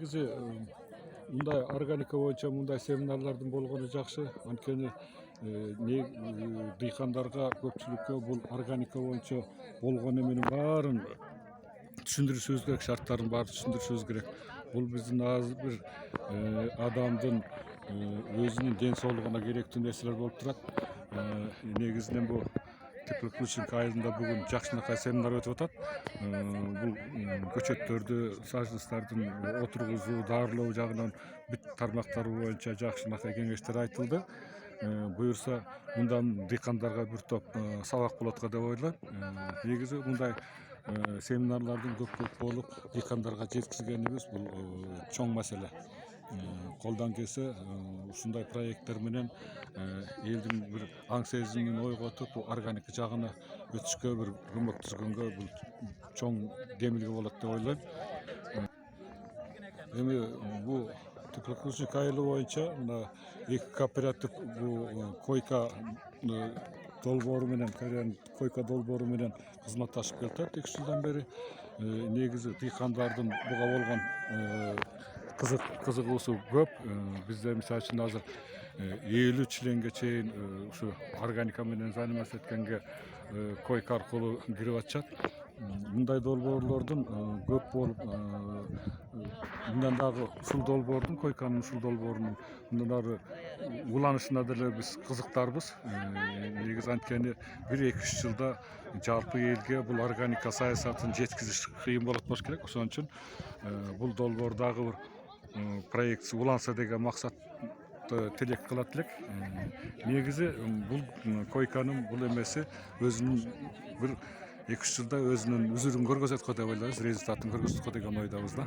негизи мындай органика боюнча мындай семинарлардын болгону жакшы. Анткени дыйкандарга көпчүлүккө бул органика боюнча болгону менен баарын түшүндүрүшүбүз керек, шарттарын баарын түшүндүрүшүбүз керек. Бул биздин азыр бир адамдын өзүнүн ден соолугуна керектүү нерселер болуп турат. Негизинен бул Теплоключенко айылында бүгүн жакшынакай семинар өтүп атат. Бул көчөттөрдү, сажыныстардын отургузуу, дарылоо жагынан бүт тармактары боюнча жакшынакай кеңештер айтылды. Буюрса мындан дыйкандарга бир топ сабак болот го деп ойлойм. Негизи мындай семинарлардын көп болуп дыйкандарга жеткизгенибиз бул чоң маселе. Колдон келсе ушундай проекттер менен элдин бир аң сезимин ойготуп, органика жагына өтүшкө бир көмөктөшкөнгө бул чоң демилге болот деп ойлойм. Эми бул Теплоключенко айылы боюнча мына эки кооператив бул койка долбоору менен, койка долбоору менен кызматташып келатат 2 жылдан бери. Негизи дыйкандардын буга болгон кызыгуусу көп. Бизде мисалы үчүн азыр 50 членге чейин ушу органика менен заниматься эткенге койка аркылуу кирип атышат. Мындай долбоорлордун көп болуп, мындан дагы ушул долбоордун, койканын ушул долбоорунун мындан дагы уланышына деле биз кызыктарбыз. Негизи анткени 1-2 жылда жалпы элге бул органика саясатын жеткизиш кыйын болот болуш керек. Ошон үчүн бул долбоор дагы бир проект уланса деген максат тилек кылат элек. Негизи бул койканын бул эмеси өзүнүн бир 2-3 жылда өзүнүн үзүрүн көргөзөт го деп ойлойбуз, результатын көргөзөт го деген ойдобуз да.